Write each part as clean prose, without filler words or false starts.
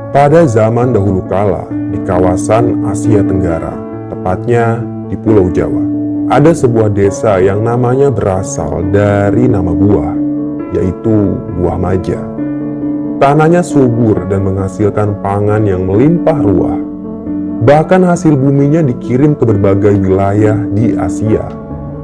Pada zaman dahulu kala, di kawasan Asia Tenggara, tepatnya di Pulau Jawa, ada sebuah desa yang namanya berasal dari nama buah, yaitu buah maja. Tanahnya subur dan menghasilkan pangan yang melimpah ruah. Bahkan hasil buminya dikirim ke berbagai wilayah di Asia.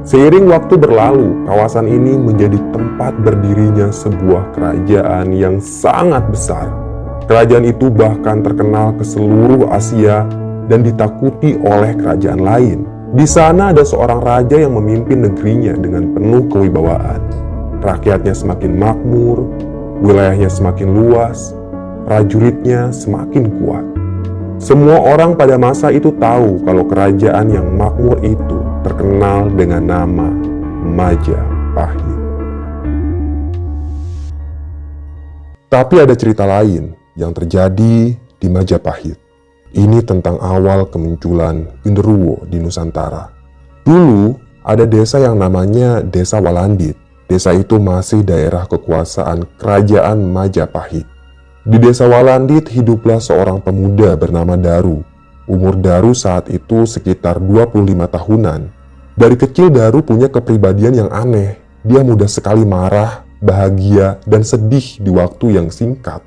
Seiring waktu berlalu, kawasan ini menjadi tempat berdirinya sebuah kerajaan yang sangat besar. Kerajaan itu bahkan terkenal ke seluruh Asia dan ditakuti oleh kerajaan lain. Di sana ada seorang raja yang memimpin negerinya dengan penuh kewibawaan. Rakyatnya semakin makmur, wilayahnya semakin luas, prajuritnya semakin kuat. Semua orang pada masa itu tahu kalau kerajaan yang makmur itu terkenal dengan nama Majapahit. Tapi ada cerita lain yang terjadi di Majapahit. Ini tentang awal kemunculan genderuwo di Nusantara. Dulu ada desa yang namanya Desa Walandit. Desa itu masih daerah kekuasaan Kerajaan Majapahit. Di Desa Walandit hiduplah seorang pemuda bernama Daru. Umur Daru saat itu sekitar 25 tahunan. Dari kecil Daru punya kepribadian yang aneh. Dia mudah sekali marah, bahagia, dan sedih di waktu yang singkat.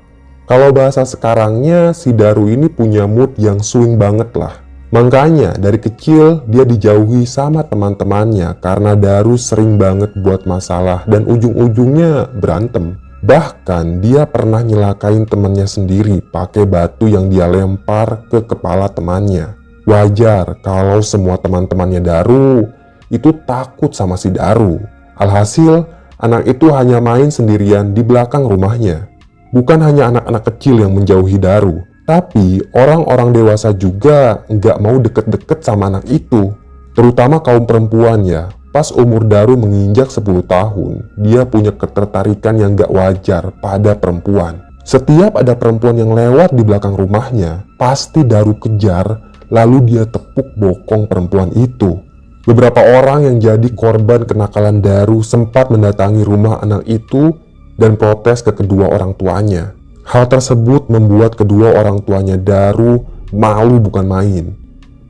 Kalau bahasa sekarangnya, si Daru ini punya mood yang swing banget lah. Makanya dari kecil dia dijauhi sama teman-temannya karena Daru sering banget buat masalah dan ujung-ujungnya berantem. Bahkan dia pernah nyelakain temannya sendiri pakai batu yang dia lempar ke kepala temannya. Wajar kalau semua teman-temannya Daru itu takut sama si Daru. Alhasil, anak itu hanya main sendirian di belakang rumahnya. Bukan hanya anak-anak kecil yang menjauhi Daru, tapi orang-orang dewasa juga nggak mau deket-deket sama anak itu. Terutama kaum perempuan ya. Pas umur Daru menginjak 10 tahun, dia punya ketertarikan yang nggak wajar pada perempuan. Setiap ada perempuan yang lewat di belakang rumahnya, pasti Daru kejar, lalu dia tepuk bokong perempuan itu. Beberapa orang yang jadi korban kenakalan Daru sempat mendatangi rumah anak itu dan protes ke kedua orang tuanya. Hal tersebut membuat kedua orang tuanya Daru malu bukan main.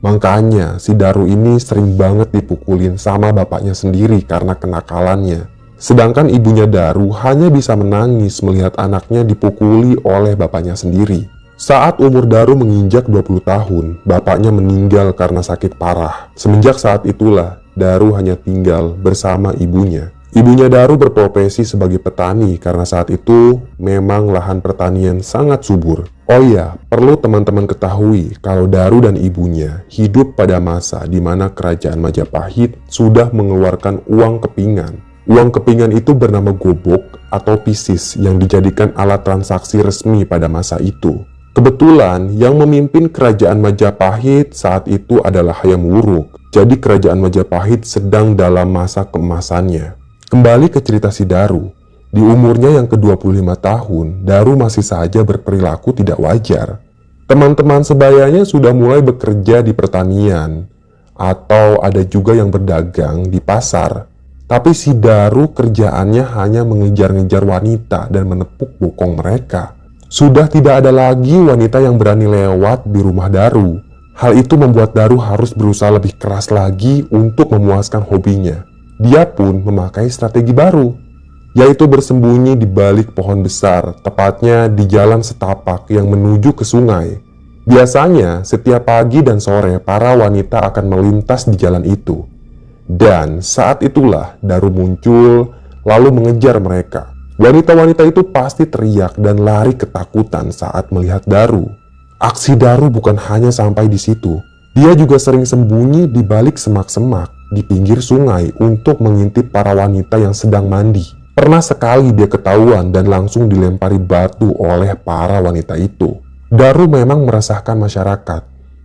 Makanya si Daru ini sering banget dipukulin sama bapaknya sendiri karena kenakalannya. Sedangkan ibunya Daru hanya bisa menangis melihat anaknya dipukuli oleh bapaknya sendiri. Saat umur Daru menginjak 20 tahun, bapaknya meninggal karena sakit parah. Semenjak saat itulah, Daru hanya tinggal bersama ibunya. Ibunya Daru berprofesi sebagai petani karena saat itu memang lahan pertanian sangat subur. Oh iya, perlu teman-teman ketahui kalau Daru dan ibunya hidup pada masa di mana Kerajaan Majapahit sudah mengeluarkan uang kepingan. Uang kepingan itu bernama gobok atau pisis yang dijadikan alat transaksi resmi pada masa itu. Kebetulan yang memimpin Kerajaan Majapahit saat itu adalah Hayam Wuruk. Jadi Kerajaan Majapahit sedang dalam masa keemasannya. Kembali ke cerita si Daru. Di umurnya yang ke-25 tahun, Daru masih saja berperilaku tidak wajar. Teman-teman sebayanya sudah mulai bekerja di pertanian, atau ada juga yang berdagang di pasar. Tapi si Daru kerjaannya hanya mengejar-ngejar wanita dan menepuk bokong mereka. Sudah tidak ada lagi wanita yang berani lewat di rumah Daru. Hal itu membuat Daru harus berusaha lebih keras lagi untuk memuaskan hobinya. Dia pun memakai strategi baru, yaitu bersembunyi di balik pohon besar, tepatnya di jalan setapak yang menuju ke sungai. Biasanya, setiap pagi dan sore, para wanita akan melintas di jalan itu. Dan saat itulah Daru muncul, lalu mengejar mereka. Wanita-wanita itu pasti teriak dan lari ketakutan saat melihat Daru. Aksi Daru bukan hanya sampai di situ. Dia juga sering sembunyi di balik semak-semak di pinggir sungai untuk mengintip para wanita yang sedang mandi. Pernah sekali dia ketahuan dan langsung dilempari batu oleh para wanita itu. Daru memang meresahkan masyarakat,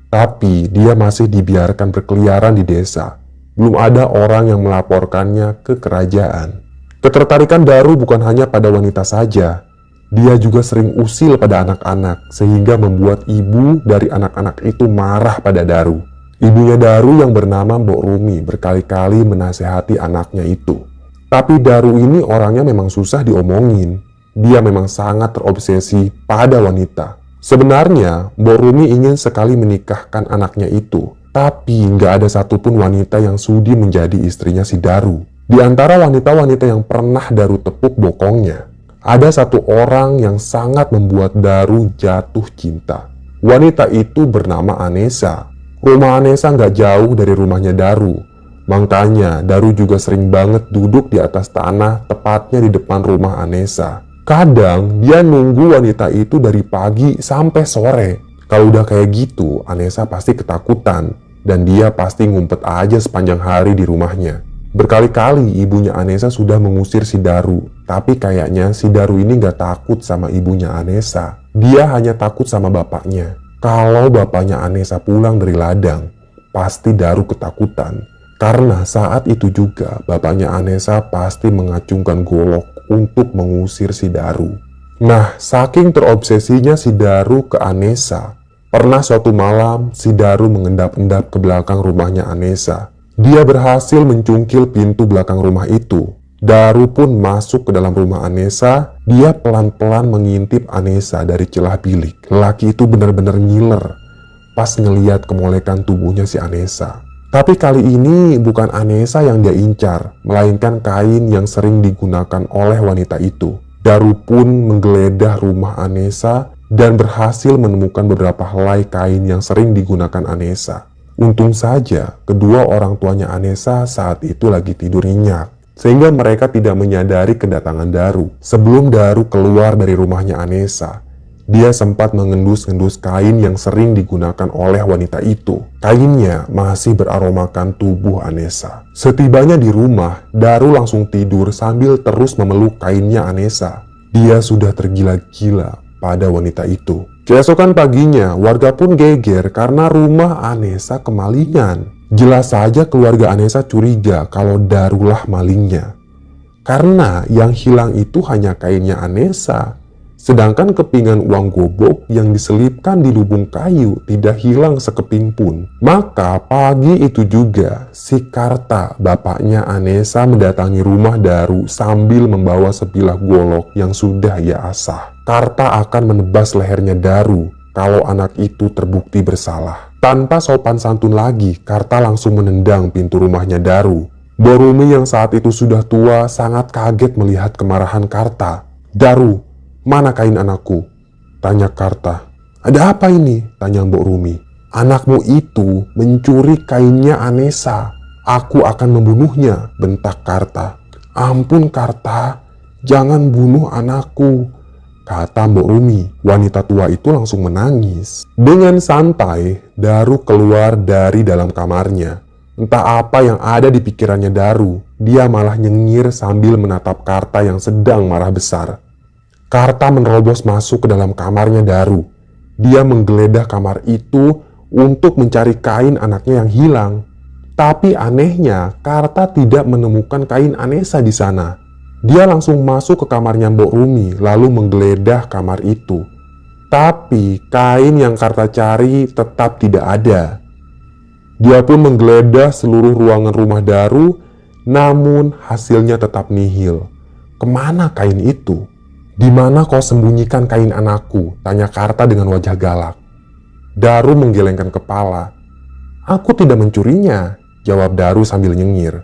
tapi dia masih dibiarkan berkeliaran di desa. Belum ada orang yang melaporkannya ke kerajaan. Ketertarikan Daru bukan hanya pada wanita saja. Dia juga sering usil pada anak-anak, sehingga membuat ibu dari anak-anak itu marah pada Daru. Ibunya Daru yang bernama Mbok Rumi berkali-kali menasehati anaknya itu. Tapi Daru ini orangnya memang susah diomongin. Dia memang sangat terobsesi pada wanita. Sebenarnya, Mbok Rumi ingin sekali menikahkan anaknya itu, tapi nggak ada satupun wanita yang sudi menjadi istrinya si Daru. Di antara wanita-wanita yang pernah Daru tepuk bokongnya, ada satu orang yang sangat membuat Daru jatuh cinta. Wanita itu bernama Anesa. Rumah Anesa nggak jauh dari rumahnya Daru. Makanya Daru juga sering banget duduk di atas tanah tepatnya di depan rumah Anesa. Kadang dia nunggu wanita itu dari pagi sampai sore. Kalau udah kayak gitu, Anesa pasti ketakutan dan dia pasti ngumpet aja sepanjang hari di rumahnya. Berkali-kali ibunya Anesa sudah mengusir si Daru, tapi kayaknya si Daru ini gak takut sama ibunya Anesa. Dia hanya takut sama bapaknya. Kalau bapaknya Anesa pulang dari ladang, pasti Daru ketakutan. Karena saat itu juga bapaknya Anesa pasti mengacungkan golok untuk mengusir si Daru. Nah, saking terobsesinya si Daru ke Anesa, pernah suatu malam si Daru mengendap-endap ke belakang rumahnya Anesa. Dia berhasil mencungkil pintu belakang rumah itu. Daru pun masuk ke dalam rumah Anesa. Dia pelan-pelan mengintip Anesa dari celah bilik. Lelaki itu benar-benar ngiler pas ngeliat kemolekan tubuhnya si Anesa. Tapi kali ini bukan Anesa yang dia incar, melainkan kain yang sering digunakan oleh wanita itu. Daru pun menggeledah rumah Anesa dan berhasil menemukan beberapa helai kain yang sering digunakan Anesa. Untung saja kedua orang tuanya Anesa saat itu lagi tidur nyenyak, sehingga mereka tidak menyadari kedatangan Daru. Sebelum Daru keluar dari rumahnya Anesa, dia sempat mengendus-endus kain yang sering digunakan oleh wanita itu. Kainnya masih beraromakan tubuh Anesa. Setibanya di rumah, Daru langsung tidur sambil terus memeluk kainnya Anesa. Dia sudah tergila-gila pada wanita itu. Keesokan paginya, warga pun geger karena rumah Anesa kemalingan. Jelas saja keluarga Anesa curiga kalau Darulah malingnya. Karena yang hilang itu hanya kainnya Anesa. Sedangkan kepingan uang gobok yang diselipkan di lubung kayu tidak hilang sekeping pun. Maka pagi itu juga si Karta, bapaknya Anesa, mendatangi rumah Daru sambil membawa sebilah golok yang sudah ia asah. Karta akan menebas lehernya Daru kalau anak itu terbukti bersalah. Tanpa sopan santun lagi, Karta langsung menendang pintu rumahnya Daru. Mbok Rumi yang saat itu sudah tua sangat kaget melihat kemarahan Karta. "Daru, mana kain anakku?" tanya Karta. "Ada apa ini?" tanya Mbok Rumi. "Anakmu itu mencuri kainnya Anesa. Aku akan membunuhnya," bentak Karta. "Ampun Karta, jangan bunuh anakku," kata Mbok Rumi. Wanita tua itu langsung menangis. Dengan santai, Daru keluar dari dalam kamarnya. Entah apa yang ada di pikirannya Daru, dia malah nyengir sambil menatap Karta yang sedang marah besar. Karta menerobos masuk ke dalam kamarnya Daru. Dia menggeledah kamar itu untuk mencari kain anaknya yang hilang. Tapi anehnya, Karta tidak menemukan kain Anesa di sana. Dia langsung masuk ke kamarnya Mbok Rumi lalu menggeledah kamar itu. Tapi kain yang Karta cari tetap tidak ada. Dia pun menggeledah seluruh ruangan rumah Daru, namun hasilnya tetap nihil. "Kemana kain itu? Di mana kau sembunyikan kain anakku?" tanya Karta dengan wajah galak. Daru menggelengkan kepala. "Aku tidak mencurinya," jawab Daru sambil nyengir.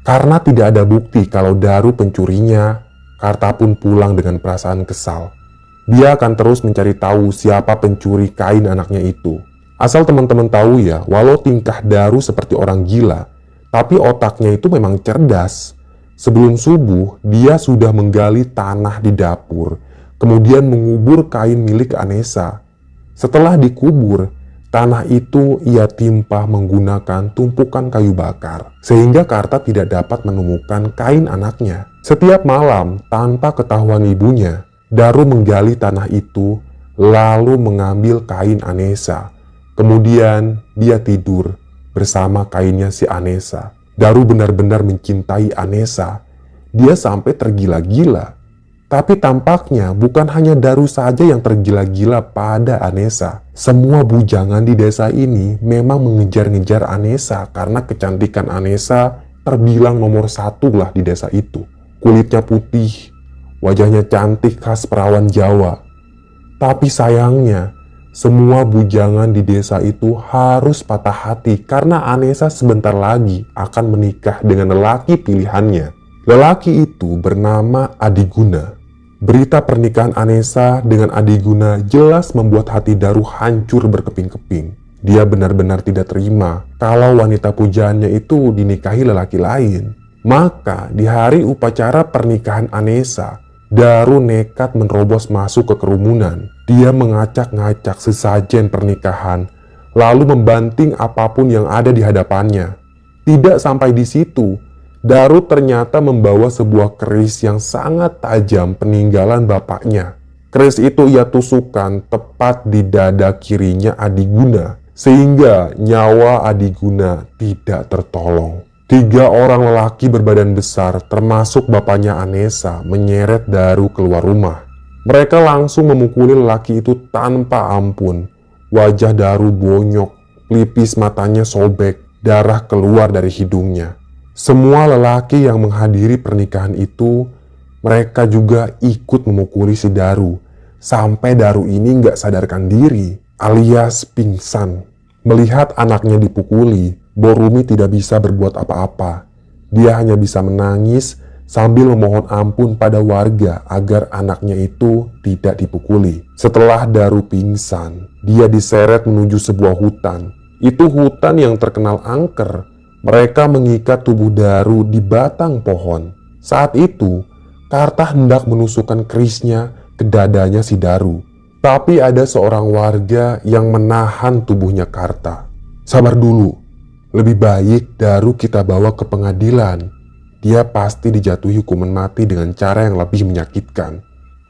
Karena tidak ada bukti kalau Daru pencurinya, Karta pun pulang dengan perasaan kesal. Dia akan terus mencari tahu siapa pencuri kain anaknya itu. Asal teman-teman tahu ya, walau tingkah Daru seperti orang gila, tapi otaknya itu memang cerdas. Sebelum subuh, dia sudah menggali tanah di dapur, kemudian mengubur kain milik Anesa. Setelah dikubur, tanah itu ia timpa menggunakan tumpukan kayu bakar, sehingga Karta tidak dapat menemukan kain anaknya. Setiap malam, tanpa ketahuan ibunya, Daru menggali tanah itu, lalu mengambil kain Anesa. Kemudian dia tidur bersama kainnya si Anesa. Daru benar-benar mencintai Anesa. Dia sampai tergila-gila. Tapi tampaknya bukan hanya Daru saja yang tergila-gila pada Anesa. Semua bujangan di desa ini memang mengejar-ngejar Anesa karena kecantikan Anesa terbilang nomor satu lah di desa itu. Kulitnya putih, wajahnya cantik khas perawan Jawa. Tapi sayangnya, Semua bujangan di desa itu harus patah hati karena Anesa sebentar lagi akan menikah dengan lelaki pilihannya. Lelaki itu bernama Adiguna. Berita pernikahan Anesa dengan Adiguna jelas membuat hati Daru hancur berkeping-keping. Dia benar-benar tidak terima kalau wanita pujaannya itu dinikahi lelaki lain. Maka di hari upacara pernikahan Anesa, Daru nekat menerobos masuk ke kerumunan. Dia mengacak-ngacak sesajen pernikahan, lalu membanting apapun yang ada di hadapannya. Tidak sampai di situ, Daru ternyata membawa sebuah keris yang sangat tajam peninggalan bapaknya. Keris itu ia tusukkan tepat di dada kirinya Adiguna, sehingga nyawa Adiguna tidak tertolong. 3 orang lelaki berbadan besar, termasuk bapaknya Anesa, menyeret Daru keluar rumah. Mereka langsung memukuli lelaki itu tanpa ampun. Wajah Daru bonyok, pelipis matanya sobek, darah keluar dari hidungnya. Semua lelaki yang menghadiri pernikahan itu, mereka juga ikut memukuli si Daru, sampai Daru ini nggak sadarkan diri, alias pingsan. Melihat anaknya dipukuli, Borumi tidak bisa berbuat apa-apa. Dia hanya bisa menangis sambil memohon ampun pada warga agar anaknya itu tidak dipukuli. Setelah Daru pingsan, dia diseret menuju sebuah hutan. Itu hutan yang terkenal angker. Mereka mengikat tubuh Daru di batang pohon. Saat itu, Karta hendak menusukkan kerisnya ke dadanya si Daru. Tapi ada seorang warga yang menahan tubuhnya Karta. Sabar dulu. Lebih baik Daru kita bawa ke pengadilan. Dia pasti dijatuhi hukuman mati dengan cara yang lebih menyakitkan.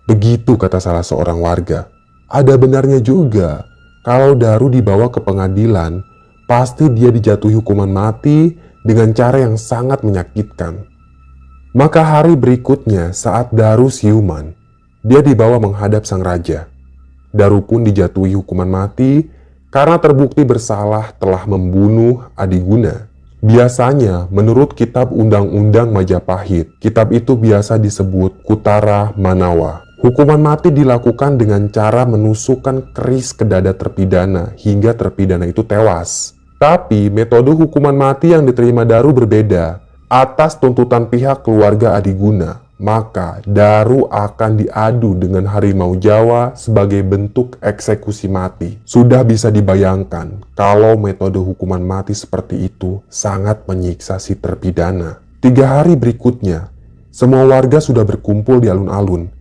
Begitu kata salah seorang warga. Ada benarnya juga. Kalau Daru dibawa ke pengadilan, pasti dia dijatuhi hukuman mati dengan cara yang sangat menyakitkan. Maka hari berikutnya saat Daru siuman, dia dibawa menghadap sang raja. Daru pun dijatuhi hukuman mati karena terbukti bersalah telah membunuh Adiguna. Biasanya, menurut kitab Undang-Undang Majapahit, kitab itu biasa disebut Kutara Manawa. Hukuman mati dilakukan dengan cara menusukkan keris ke dada terpidana hingga terpidana itu tewas. Tapi, metode hukuman mati yang diterima Daru berbeda. Atas tuntutan pihak keluarga Adiguna, maka Daru akan diadu dengan harimau Jawa sebagai bentuk eksekusi mati. Sudah bisa dibayangkan kalau metode hukuman mati seperti itu sangat menyiksa si terpidana. 3 hari berikutnya, semua warga sudah berkumpul di alun-alun.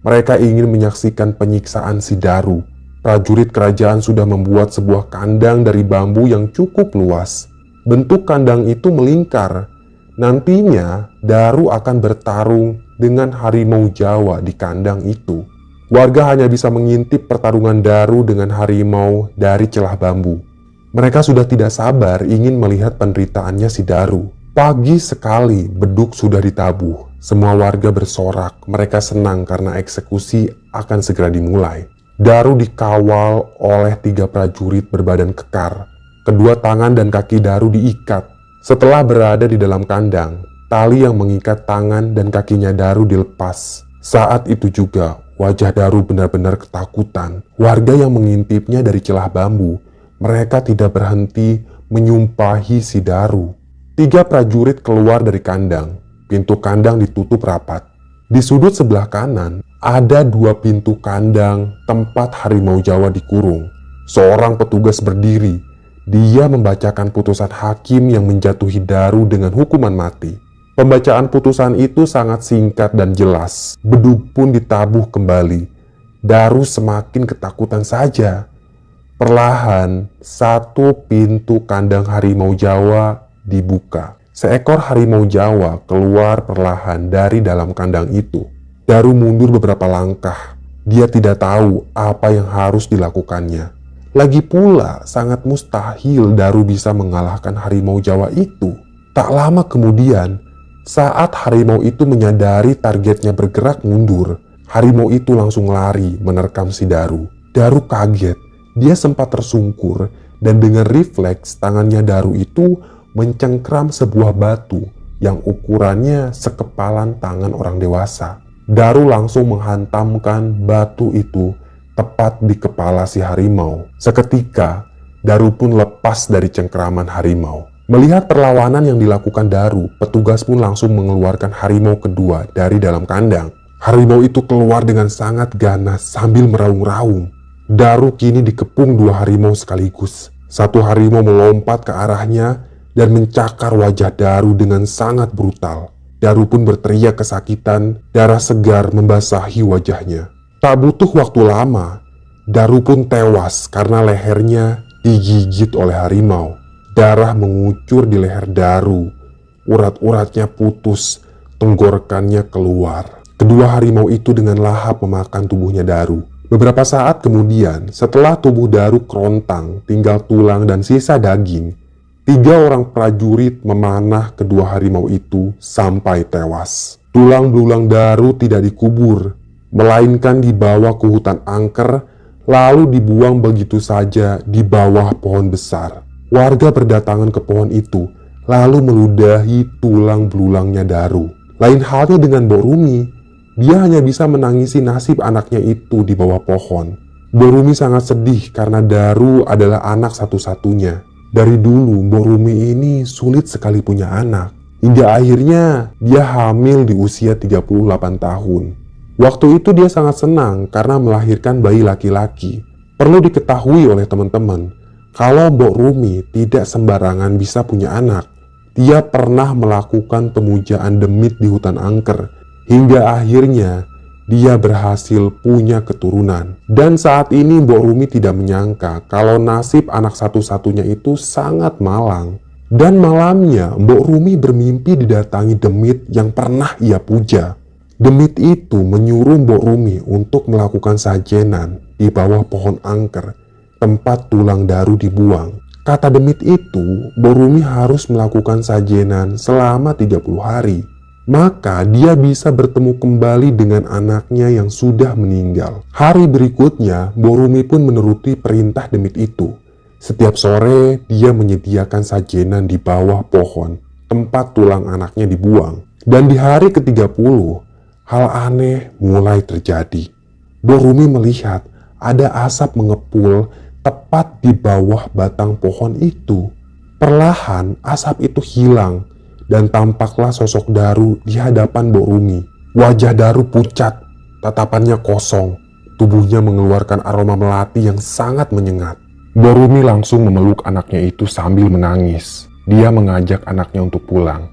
Mereka ingin menyaksikan penyiksaan si Daru. Prajurit kerajaan sudah membuat sebuah kandang dari bambu yang cukup luas. Bentuk kandang itu melingkar. Nantinya, Daru akan bertarung dengan harimau Jawa di kandang itu. Warga hanya bisa mengintip pertarungan Daru dengan harimau dari celah bambu. Mereka sudah tidak sabar ingin melihat penderitaannya si Daru. Pagi sekali, beduk sudah ditabuh. Semua warga bersorak. Mereka senang karena eksekusi akan segera dimulai. Daru dikawal oleh 3 prajurit berbadan kekar. Kedua tangan dan kaki Daru diikat. Setelah berada di dalam kandang, tali yang mengikat tangan dan kakinya Daru dilepas. Saat itu juga, wajah Daru benar-benar ketakutan. Warga yang mengintipnya dari celah bambu, mereka tidak berhenti menyumpahi si Daru. 3 prajurit keluar dari kandang. Pintu kandang ditutup rapat. Di sudut sebelah kanan, ada 2 pintu kandang tempat harimau Jawa dikurung. Seorang petugas berdiri. Dia membacakan putusan hakim yang menjatuhi Daru dengan hukuman mati. Pembacaan putusan itu sangat singkat dan jelas. Beduk pun ditabuh kembali. Daru semakin ketakutan saja. Perlahan, 1 pintu kandang harimau Jawa dibuka. Seekor harimau Jawa keluar perlahan dari dalam kandang itu. Daru mundur beberapa langkah. Dia tidak tahu apa yang harus dilakukannya. Lagi pula, sangat mustahil Daru bisa mengalahkan harimau Jawa itu. Tak lama kemudian, saat harimau itu menyadari targetnya bergerak mundur, harimau itu langsung lari menerkam si Daru. Daru kaget, dia sempat tersungkur, dan dengan refleks tangannya Daru itu mencengkram sebuah batu yang ukurannya sekepalan tangan orang dewasa. Daru langsung menghantamkan batu itu tepat di kepala si harimau. Seketika, Daru pun lepas dari cengkeraman harimau. Melihat perlawanan yang dilakukan Daru, petugas pun langsung mengeluarkan harimau kedua dari dalam kandang. Harimau itu keluar dengan sangat ganas sambil meraung-raung. Daru kini dikepung dua harimau sekaligus. Satu harimau melompat ke arahnya dan mencakar wajah Daru dengan sangat brutal. Daru pun berteriak kesakitan, darah segar membasahi wajahnya. Tak butuh waktu lama, Daru pun tewas karena lehernya digigit oleh harimau. Darah mengucur di leher Daru, urat-uratnya putus, tenggorokannya keluar. Kedua harimau itu dengan lahap memakan tubuhnya Daru. Beberapa saat kemudian, setelah tubuh Daru kerontang, tinggal tulang dan sisa daging, 3 orang prajurit memanah kedua harimau itu sampai tewas. Tulang belulang Daru tidak dikubur, melainkan dibawa ke hutan angker, lalu dibuang begitu saja di bawah pohon besar. Warga berdatangan ke pohon itu, lalu meludahi tulang belulangnya Daru. Lain halnya dengan Mbok Rumi, dia hanya bisa menangisi nasib anaknya itu di bawah pohon. Mbok Rumi sangat sedih karena Daru adalah anak satu-satunya. Dari dulu Mbok Rumi ini sulit sekali punya anak, hingga akhirnya dia hamil di usia 38 tahun. Waktu itu dia sangat senang karena melahirkan bayi laki-laki. Perlu diketahui oleh teman-teman, kalau Mbok Rumi tidak sembarangan bisa punya anak. Dia pernah melakukan pemujaan demit di hutan angker, hingga akhirnya dia berhasil punya keturunan. Dan saat ini Mbok Rumi tidak menyangka kalau nasib anak satu-satunya itu sangat malang. Dan malamnya Mbok Rumi bermimpi didatangi demit yang pernah ia puja. Demit itu menyuruh Mbok Rumi untuk melakukan sajenan di bawah pohon angker, tempat tulang Daru dibuang. Kata demit itu, Mbok Rumi harus melakukan sajenan selama 30 hari. Maka dia bisa bertemu kembali dengan anaknya yang sudah meninggal. Hari berikutnya, Mbok Rumi pun menuruti perintah demit itu. Setiap sore, dia menyediakan sajenan di bawah pohon, tempat tulang anaknya dibuang. Dan di hari ke-30, hal aneh mulai terjadi. Mbok Rumi melihat ada asap mengepul tepat di bawah batang pohon itu. Perlahan asap itu hilang dan tampaklah sosok Daru di hadapan Mbok Rumi. Wajah Daru pucat, tatapannya kosong, tubuhnya mengeluarkan aroma melati yang sangat menyengat. Mbok Rumi langsung memeluk anaknya itu sambil menangis. Dia mengajak anaknya untuk pulang.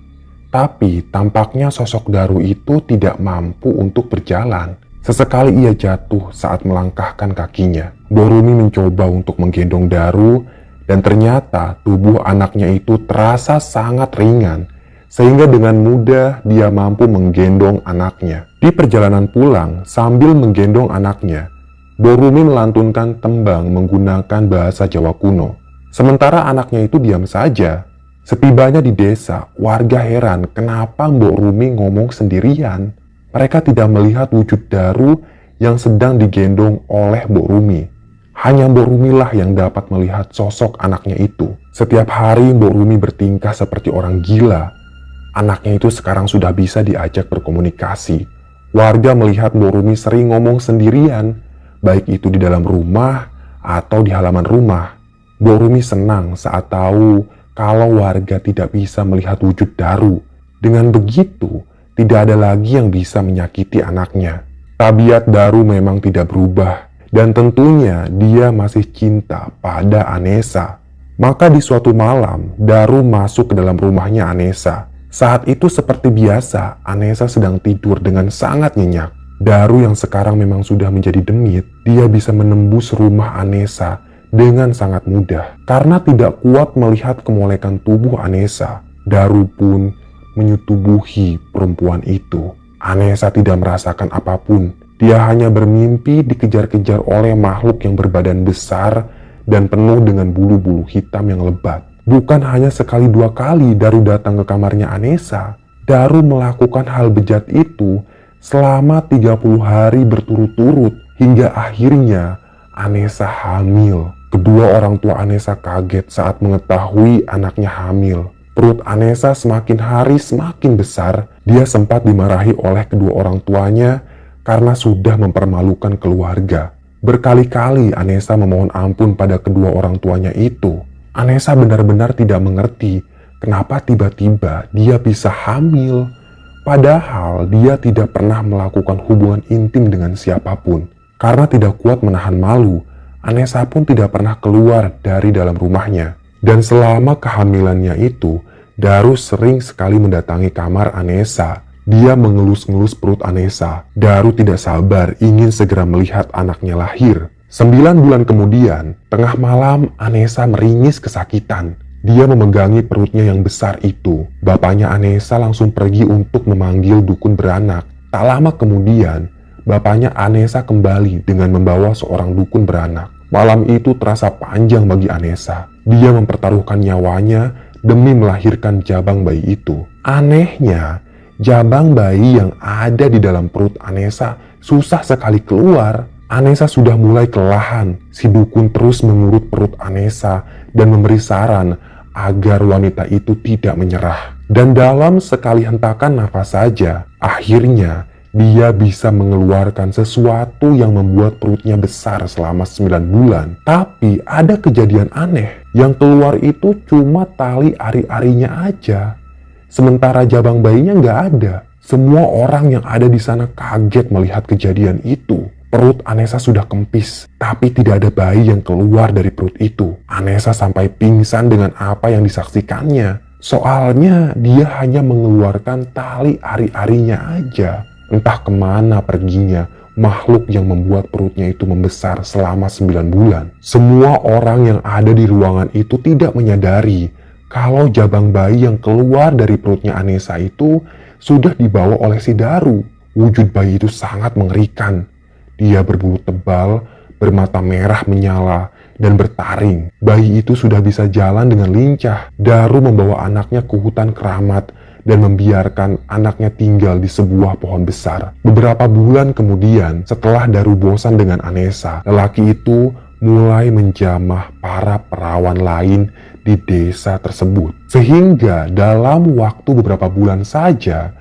Tapi tampaknya sosok Daru itu tidak mampu untuk berjalan. Sesekali ia jatuh saat melangkahkan kakinya. Mbok Rumi mencoba untuk menggendong Daru dan ternyata tubuh anaknya itu terasa sangat ringan sehingga dengan mudah dia mampu menggendong anaknya. Di perjalanan pulang sambil menggendong anaknya, Mbok Rumi melantunkan tembang menggunakan bahasa Jawa kuno. Sementara anaknya itu diam saja. Setibanya di desa, warga heran kenapa Mbok Rumi ngomong sendirian. Mereka tidak melihat wujud Daru yang sedang digendong oleh Mbok Rumi. Hanya Mbok Rumi lah yang dapat melihat sosok anaknya itu. Setiap hari Mbok Rumi bertingkah seperti orang gila. Anaknya itu sekarang sudah bisa diajak berkomunikasi. Warga melihat Mbok Rumi sering ngomong sendirian, baik itu di dalam rumah atau di halaman rumah. Mbok Rumi senang saat tahu kalau warga tidak bisa melihat wujud Daru. Dengan begitu, tidak ada lagi yang bisa menyakiti anaknya. Tabiat Daru memang tidak berubah, dan tentunya dia masih cinta pada Anesa. Maka di suatu malam, Daru masuk ke dalam rumahnya Anesa. Saat itu seperti biasa, Anesa sedang tidur dengan sangat nyenyak. Daru yang sekarang memang sudah menjadi demit, dia bisa menembus rumah Anesa dengan sangat mudah. Karena tidak kuat melihat kemolekan tubuh Anesa, Daru pun menyetubuhi perempuan itu. Anesa tidak merasakan apapun. Dia hanya bermimpi dikejar-kejar oleh makhluk yang berbadan besar dan penuh dengan bulu-bulu hitam yang lebat. Bukan hanya sekali dua kali Daru datang ke kamarnya Anesa. Daru melakukan hal bejat itu selama 30 hari berturut-turut hingga akhirnya Anesa hamil. Kedua orang tua Anesa kaget saat mengetahui anaknya hamil. Perut Anesa semakin hari semakin besar. Dia sempat dimarahi oleh kedua orang tuanya karena sudah mempermalukan keluarga. Berkali-kali Anessa memohon ampun pada kedua orang tuanya itu. Anessa benar-benar tidak mengerti kenapa tiba-tiba dia bisa hamil. Padahal dia tidak pernah melakukan hubungan intim dengan siapapun. Karena tidak kuat menahan malu, Anessa pun tidak pernah keluar dari dalam rumahnya. Dan selama kehamilannya itu, Daru sering sekali mendatangi kamar Anessa. Dia mengelus-ngelus perut Anessa. Daru tidak sabar ingin segera melihat anaknya lahir. 9 bulan kemudian, tengah malam Anessa meringis kesakitan. Dia memegangi perutnya yang besar itu. Bapaknya Anessa langsung pergi untuk memanggil dukun beranak. Tak lama kemudian, bapaknya Anessa kembali dengan membawa seorang dukun beranak. Malam itu terasa panjang bagi Anessa. Dia mempertaruhkan nyawanya demi melahirkan jabang bayi itu. Anehnya, jabang bayi yang ada di dalam perut Anessa susah sekali keluar. Anessa sudah mulai kelelahan. Si dukun terus mengurut perut Anessa dan memberi saran agar wanita itu tidak menyerah. Dan dalam sekali hentakan nafas saja, akhirnya dia bisa mengeluarkan sesuatu yang membuat perutnya besar selama 9 bulan. Tapi ada kejadian aneh. Yang keluar itu cuma tali ari-arinya aja. Sementara jabang bayinya nggak ada. Semua orang yang ada di sana kaget melihat kejadian itu. Perut Anessa sudah kempis, tapi tidak ada bayi yang keluar dari perut itu. Anessa sampai pingsan dengan apa yang disaksikannya. Soalnya dia hanya mengeluarkan tali ari-arinya aja. Entah kemana perginya makhluk yang membuat perutnya itu membesar selama 9 bulan. Semua orang yang ada di ruangan itu tidak menyadari kalau jabang bayi yang keluar dari perutnya Anessa itu sudah dibawa oleh si Daru. Wujud bayi itu sangat mengerikan. Dia berbulu tebal, bermata merah menyala, dan bertaring. Bayi itu sudah bisa jalan dengan lincah. Daru membawa anaknya ke hutan keramat dan membiarkan anaknya tinggal di sebuah pohon besar. Beberapa bulan kemudian, setelah Daru bosan dengan Anessa, lelaki itu mulai menjamah para perawan lain di desa tersebut. Sehingga dalam waktu beberapa bulan saja,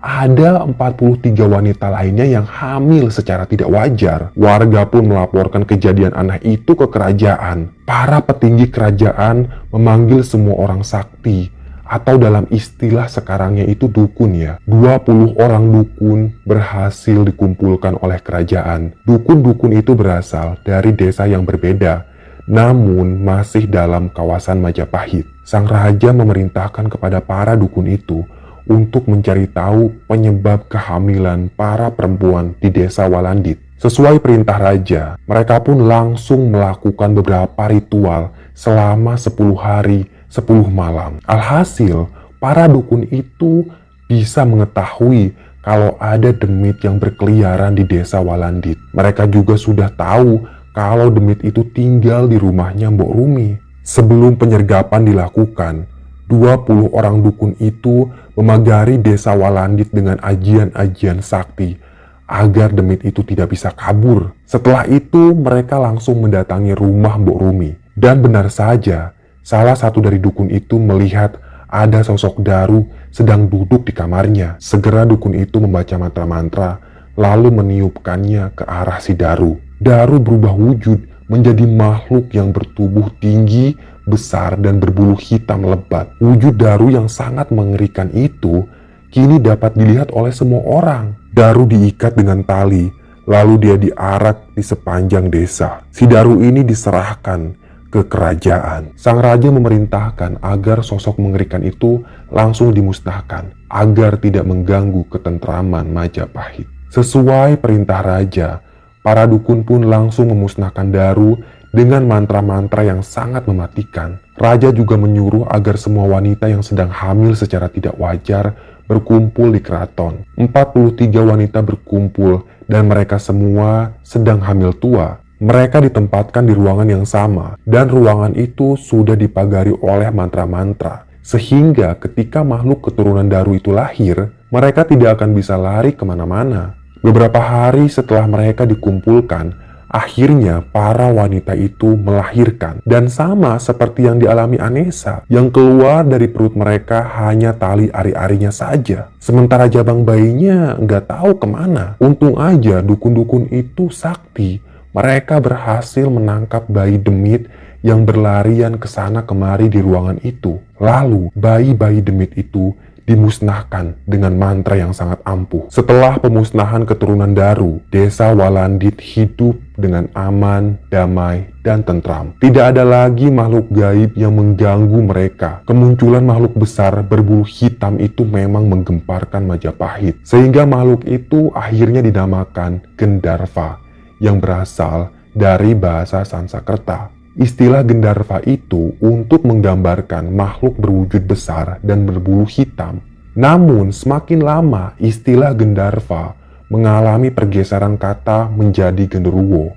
ada 43 wanita lainnya yang hamil secara tidak wajar. Warga pun melaporkan kejadian aneh itu ke kerajaan. Para petinggi kerajaan memanggil semua orang sakti, atau dalam istilah sekarangnya itu dukun ya. 20 orang dukun berhasil dikumpulkan oleh kerajaan. Dukun-dukun itu berasal dari desa yang berbeda, namun masih dalam kawasan Majapahit. Sang raja memerintahkan kepada para dukun itu untuk mencari tahu penyebab kehamilan para perempuan di desa Walandit. Sesuai perintah raja, mereka pun langsung melakukan beberapa ritual selama 10 hari 10 malam. Alhasil, para dukun itu bisa mengetahui kalau ada demit yang berkeliaran di desa Walandit. Mereka juga sudah tahu kalau demit itu tinggal di rumahnya Mbok Rumi. Sebelum penyergapan dilakukan, 20 orang dukun itu memagari desa Walandit dengan ajian-ajian sakti agar demit itu tidak bisa kabur. Setelah itu, mereka langsung mendatangi rumah Mbok Rumi. Dan benar saja, salah satu dari dukun itu melihat ada sosok Daru sedang duduk di kamarnya. Segera dukun itu membaca mantra-mantra, lalu meniupkannya ke arah si Daru. Daru berubah wujud menjadi makhluk yang bertubuh tinggi, besar, dan berbulu hitam lebat. Wujud Daru yang sangat mengerikan itu kini dapat dilihat oleh semua orang. Daru diikat dengan tali, lalu dia diarak di sepanjang desa. Si Daru ini diserahkan ke kerajaan. Sang raja memerintahkan agar sosok mengerikan itu langsung dimusnahkan agar tidak mengganggu ketentraman Majapahit. Sesuai perintah raja, para dukun pun langsung memusnahkan Daru dengan mantra-mantra yang sangat mematikan. Raja juga menyuruh agar semua wanita yang sedang hamil secara tidak wajar berkumpul di keraton. 43 wanita berkumpul dan mereka semua sedang hamil tua. Mereka ditempatkan di ruangan yang sama, dan ruangan itu sudah dipagari oleh mantra-mantra. Sehingga ketika makhluk keturunan Daru itu lahir, mereka tidak akan bisa lari kemana-mana. Beberapa hari setelah mereka dikumpulkan, akhirnya para wanita itu melahirkan. Dan sama seperti yang dialami Anessa, yang keluar dari perut mereka hanya tali ari-arinya saja. Sementara jabang bayinya nggak tahu kemana. Untung aja dukun-dukun itu sakti. Mereka berhasil menangkap bayi demit yang berlarian ke sana kemari di ruangan itu. Lalu, bayi-bayi demit itu dimusnahkan dengan mantra yang sangat ampuh. Setelah pemusnahan keturunan Daru, desa Walandit hidup dengan aman, damai, dan tentram. Tidak ada lagi makhluk gaib yang mengganggu mereka. Kemunculan makhluk besar berbulu hitam itu memang menggemparkan Majapahit, sehingga makhluk itu akhirnya dinamakan Gendarva, yang berasal dari bahasa Sanskerta. Istilah Gendarva itu untuk menggambarkan makhluk berwujud besar dan berbulu hitam. Namun semakin lama istilah Gendarva mengalami pergeseran kata menjadi genderuwo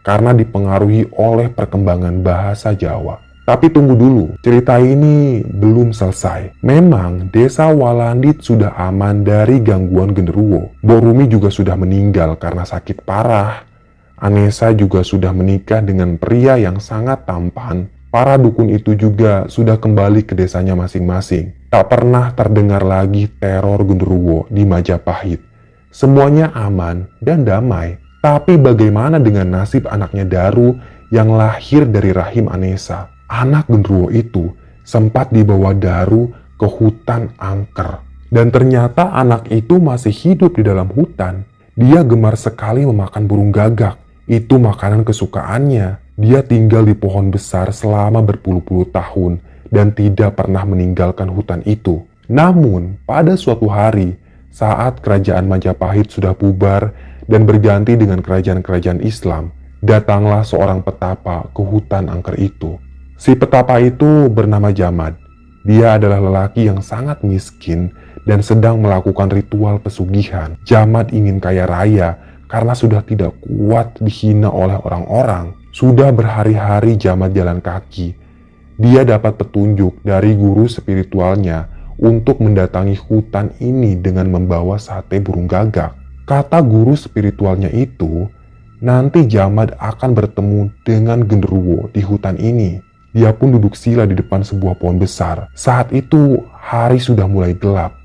karena dipengaruhi oleh perkembangan bahasa Jawa. Tapi tunggu dulu, cerita ini belum selesai. Memang desa Walandit sudah aman dari gangguan genderuwo. Mbok Rumi juga sudah meninggal karena sakit parah. Anessa juga sudah menikah dengan pria yang sangat tampan. Para dukun itu juga sudah kembali ke desanya masing-masing. Tak pernah terdengar lagi teror genderuwo di Majapahit. Semuanya aman dan damai. Tapi bagaimana dengan nasib anaknya Daru yang lahir dari rahim Anessa? Anak genderuwo itu sempat dibawa Daru ke hutan angker. Dan ternyata anak itu masih hidup di dalam hutan. Dia gemar sekali memakan burung gagak. Itu makanan kesukaannya. Dia tinggal di pohon besar selama berpuluh-puluh tahun dan tidak pernah meninggalkan hutan itu. Namun, pada suatu hari, saat kerajaan Majapahit sudah bubar dan berganti dengan kerajaan-kerajaan Islam, datanglah seorang petapa ke hutan angker itu. Si petapa itu bernama Jamad. Dia adalah lelaki yang sangat miskin dan sedang melakukan ritual pesugihan. Jamad ingin kaya raya karena sudah tidak kuat dihina oleh orang-orang. Sudah berhari-hari Jamad jalan kaki. Dia dapat petunjuk dari guru spiritualnya untuk mendatangi hutan ini dengan membawa sate burung gagak. Kata guru spiritualnya itu, nanti Jamad akan bertemu dengan genderuwo di hutan ini. Dia pun duduk sila di depan sebuah pohon besar. Saat itu hari sudah mulai gelap.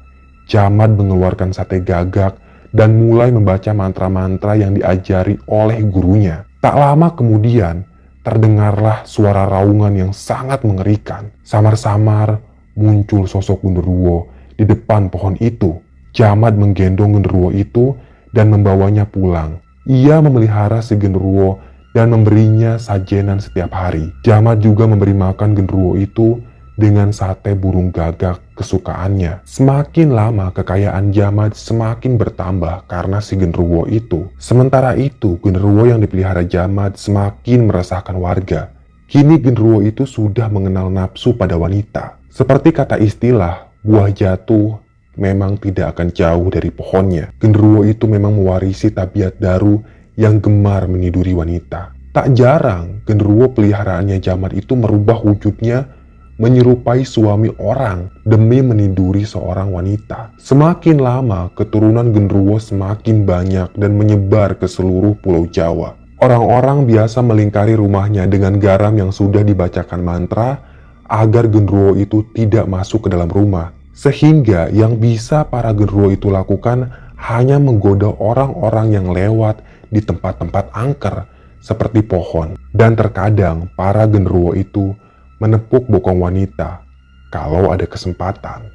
Jamad mengeluarkan sate gagak dan mulai membaca mantra-mantra yang diajari oleh gurunya. Tak lama kemudian, terdengarlah suara raungan yang sangat mengerikan. Samar-samar muncul sosok genderuwo di depan pohon itu. Jamad menggendong genderuwo itu dan membawanya pulang. Ia memelihara si genderuwo dan memberinya sajenan setiap hari. Jamad juga memberi makan genderuwo itu dengan sate burung gagak kesukaannya. Semakin lama kekayaan Jamad semakin bertambah karena si genderuwo itu. Sementara itu, genderuwo yang dipelihara Jamad semakin meresahkan warga. Kini genderuwo itu sudah mengenal nafsu pada wanita. Seperti kata istilah, buah jatuh memang tidak akan jauh dari pohonnya. Genderuwo itu memang mewarisi tabiat Daru yang gemar meniduri wanita. Tak jarang, genderuwo peliharaannya Jamad itu merubah wujudnya menyerupai suami orang demi meniduri seorang wanita. Semakin lama, keturunan genderuwo semakin banyak dan menyebar ke seluruh pulau Jawa. Orang-orang biasa melingkari rumahnya dengan garam yang sudah dibacakan mantra agar genderuwo itu tidak masuk ke dalam rumah. Sehingga yang bisa para genderuwo itu lakukan hanya menggoda orang-orang yang lewat di tempat-tempat angker seperti pohon. Dan terkadang para genderuwo itu menepuk bokong wanita kalau ada kesempatan.